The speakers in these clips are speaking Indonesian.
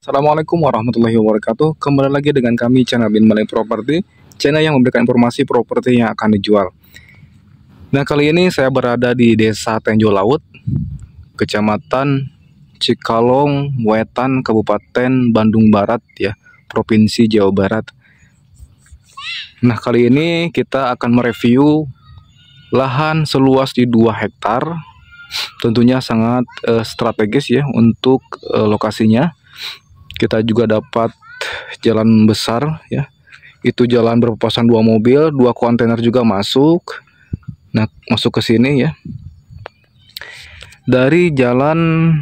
Assalamualaikum warahmatullahi wabarakatuh. Kembali lagi dengan kami channel Bin Malay Property, channel yang memberikan informasi properti yang akan dijual. Nah, kali ini saya berada di Desa Tenjo Laut, Kecamatan Cikalong, Wetan, Kabupaten Bandung Barat ya, Provinsi Jawa Barat. Nah, kali ini kita akan mereview lahan seluas di 2 hektar. Tentunya sangat strategis ya untuk lokasinya. Kita juga dapat jalan besar ya. Itu jalan berpapasan 2 mobil, 2 kontainer juga masuk. Nah, masuk ke sini ya. Dari jalan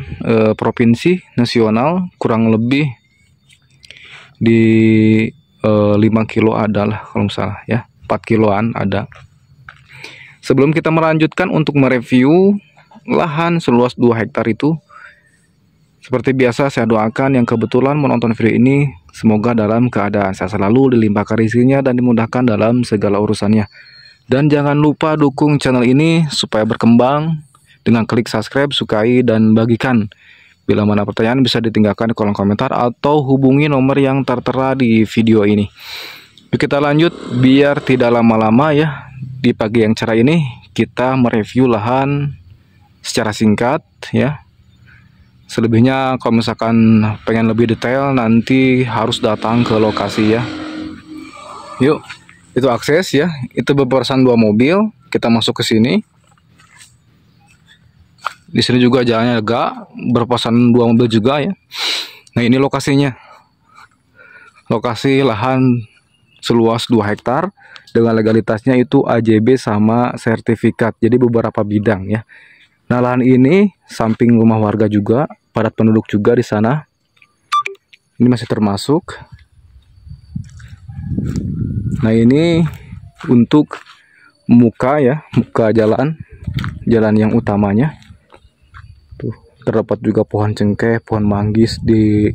provinsi nasional kurang lebih di 5 kilo adalah kalau salah ya. 4 kiloan ada. Sebelum kita melanjutkan untuk mereview lahan seluas 2 hektar itu, seperti biasa saya doakan yang kebetulan menonton video ini semoga dalam keadaan sehat selalu, dilimpahkan rezekinya dan dimudahkan dalam segala urusannya. Dan jangan lupa dukung channel ini supaya berkembang dengan klik subscribe, sukai, dan bagikan. Bila mana pertanyaan bisa ditinggalkan di kolom komentar atau hubungi nomor yang tertera di video ini. Yuk kita lanjut biar tidak lama-lama ya. Di pagi yang cerah ini kita mereview lahan secara singkat ya. Selebihnya kalau misalkan pengen lebih detail nanti harus datang ke lokasi ya. Yuk, itu akses ya. Itu berpapasan 2 mobil. Kita masuk ke sini. Di sini juga jalannya lega, berpapasan 2 mobil juga ya. Nah, ini lokasinya. Lokasi lahan seluas 2 hektar dengan legalitasnya itu AJB sama sertifikat. Jadi beberapa bidang ya. Nah, lahan ini samping rumah warga juga, padat penduduk juga di sana. Ini masih termasuk. Nah, ini untuk muka ya, muka jalan yang utamanya. Tuh, terdapat juga pohon cengkeh, pohon manggis di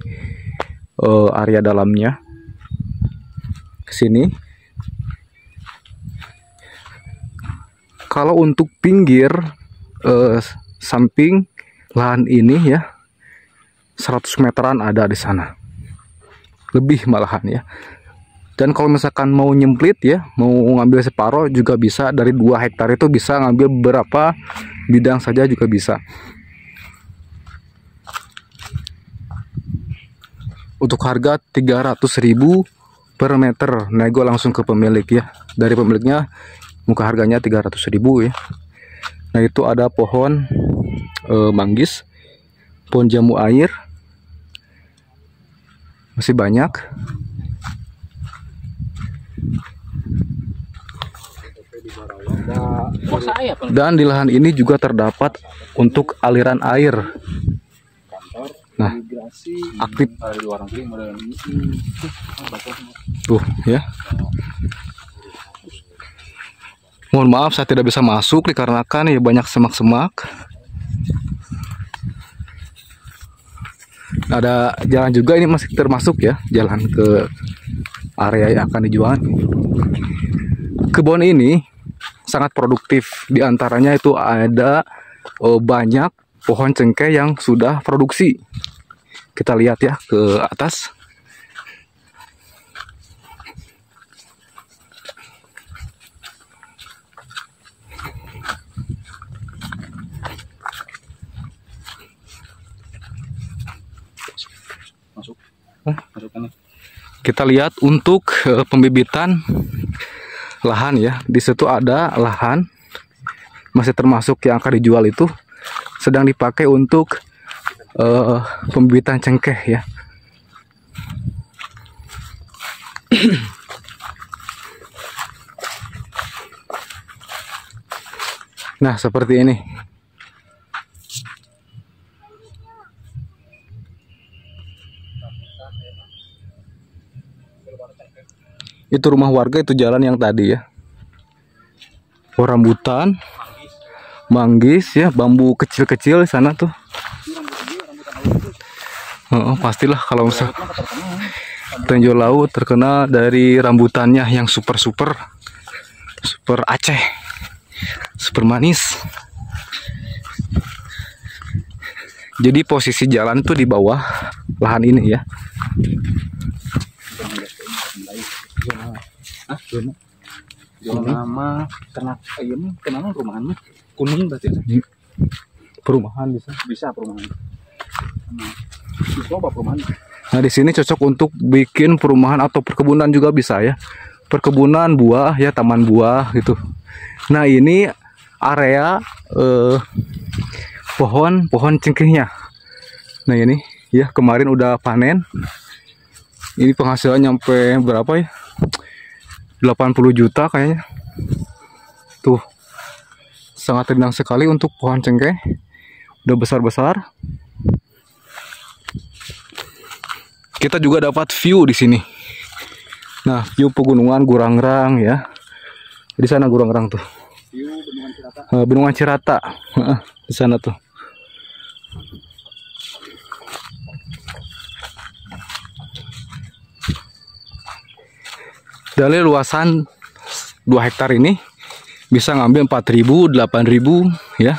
area dalamnya. Kesini. Kalau untuk pinggir samping lahan ini ya 100 meteran ada di sana, lebih malahan ya. Dan kalau misalkan mau nyemplit ya, mau ngambil separuh juga bisa. Dari 2 hektar itu bisa ngambil berapa bidang saja juga bisa. Untuk harga 300.000 per meter, nego langsung ke pemilik ya. Dari pemiliknya muka harganya 300.000 ya. Nah, itu ada pohon manggis, pohon jamu air, masih banyak. Dan di lahan ini juga terdapat untuk aliran air. Nah, aktif. Tuh ya. Mohon maaf saya tidak bisa masuk dikarenakan ya banyak semak-semak. Ada jalan juga, ini masih termasuk ya, jalan ke area yang akan dijual. Kebun ini sangat produktif. Di antaranya itu ada banyak pohon cengkeh yang sudah produksi. Kita lihat ya ke atas. Kita lihat untuk pembibitan lahan ya. Di situ ada lahan masih termasuk yang akan dijual, itu sedang dipakai untuk pembibitan cengkeh ya. Nah, seperti ini. Itu rumah warga, itu jalan yang tadi ya. Oh, rambutan, manggis ya, bambu kecil-kecil di sana tuh. Pastilah kalau misal Tenjo Laut terkenal dari rambutannya yang super Aceh, super manis. Jadi posisi jalan itu di bawah lahan ini ya. Nama ternak ini kenapa rumahan kuning berarti Perumahan bisa perumahan. Coba perumahan. Nah, di sini cocok untuk bikin perumahan atau perkebunan juga bisa ya. Perkebunan buah ya, taman buah gitu. Nah, ini area pohon cengkehnya. Nah, ini ya kemarin udah panen. Ini penghasilan nyampe berapa ya? 80 juta kayaknya. Tuh. Sangat rindang sekali untuk pohon cengkeh. Udah besar-besar. Kita juga dapat view di sini. Nah, view pegunungan Gurangrang ya. Di sana Gurangrang tuh. View Bendungan Cirata. Bendungan Cirata. Di sana tuh. Dari luasan 2 hektar ini bisa ngambil 4.000, 8.000 ya.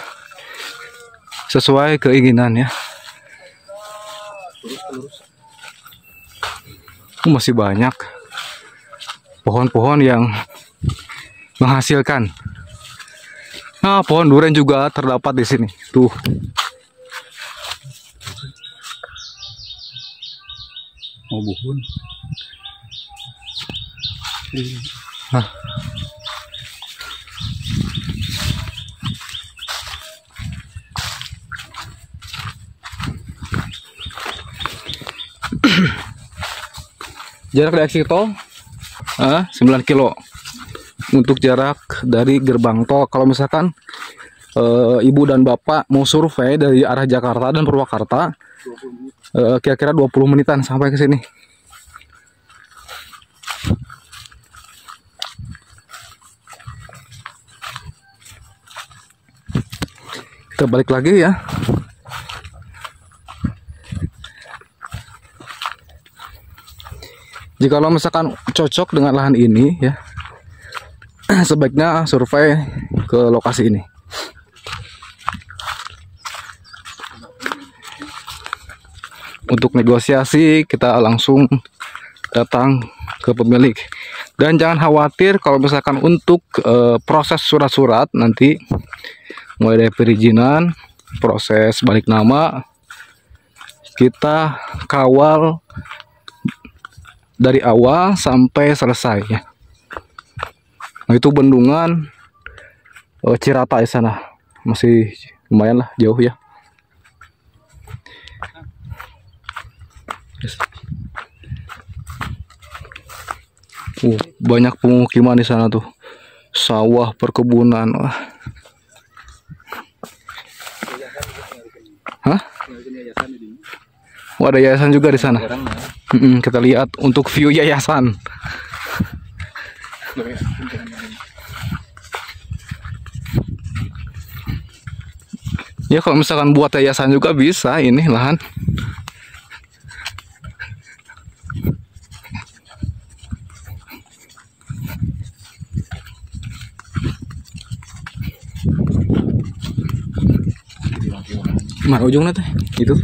Sesuai keinginan ya. Masih banyak pohon-pohon yang menghasilkan. Nah, pohon durian juga terdapat di sini. Tuh. Oh, buhun. Nah. Jarak dari exit tol 9 kilo untuk jarak dari gerbang tol. Kalau misalkan ibu dan bapak mau survei dari arah Jakarta dan Purwakarta, kira-kira 20 menitan sampai ke sini. Kita balik lagi ya. Jika lo misalkan cocok dengan lahan ini ya, sebaiknya survei ke lokasi ini. Untuk negosiasi kita langsung datang ke pemilik. Dan jangan khawatir kalau misalkan untuk proses surat-surat nanti mulai dari perizinan, proses balik nama, kita kawal dari awal sampai selesai ya. Nah, itu bendungan Cirata di sana. Masih lumayan lah jauh ya. Banyak pemukiman di sana tuh. Sawah, perkebunan. Wah. Hah? Oh, ada yayasan juga di sana. Kita lihat untuk view yayasan. Ya, kalau misalkan buat yayasan juga bisa ini lahan. Mana ujungnya teh? Itu.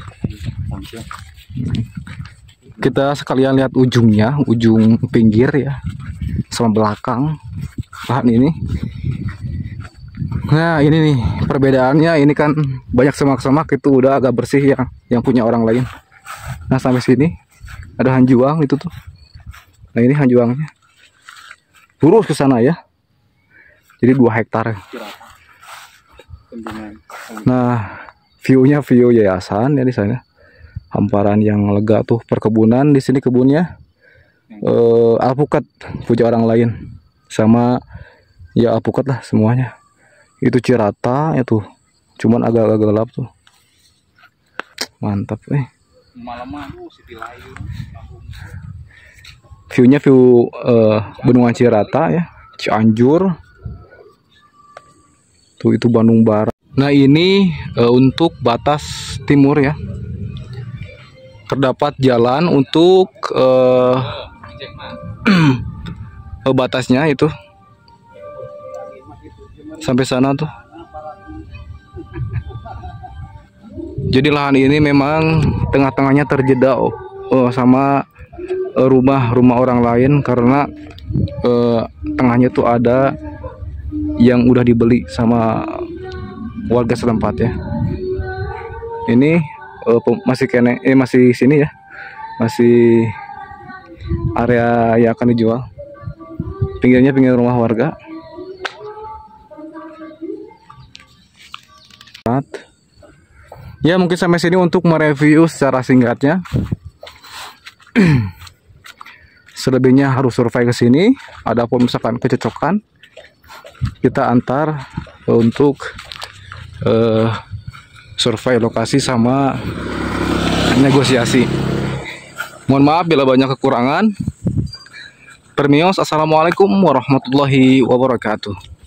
Kita sekalian lihat ujungnya, ujung pinggir ya, sama belakang lahan ini. Nah, ini nih perbedaannya. Ini kan banyak semak-semak, itu udah agak bersih ya, yang punya orang lain. Nah, sampai sini ada hanjuang itu tuh. Nah, ini hanjuangnya lurus ke sana ya. Jadi 2 hektar. Nah, view-nya view yayasan ya di sana. Hamparan yang lega tuh, perkebunan di sini kebunnya alpukat punya orang lain, sama ya alpukat lah semuanya. Itu Cirata itu, cuman agak-agak gelap tuh. Mantap View-nya view Bendungan Cirata ya, Cianjur. Tuh itu Bandung Barat. Nah, ini untuk batas timur ya. Terdapat jalan untuk batasnya itu sampai sana tuh. Jadi lahan ini memang tengah-tengahnya terjeda sama rumah-rumah orang lain, karena tengahnya tuh ada yang udah dibeli sama warga setempat ya. Ini masih sini ya, masih area yang akan dijual. Pinggirnya pinggir rumah warga. Ya, mungkin sampai sini untuk mereview secara singkatnya. Selebihnya harus survei ke sini. Adapun misalkan kecocokan, kita antar untuk survei lokasi sama negosiasi. Mohon maaf bila banyak kekurangan. Permios, assalamualaikum warahmatullahi wabarakatuh.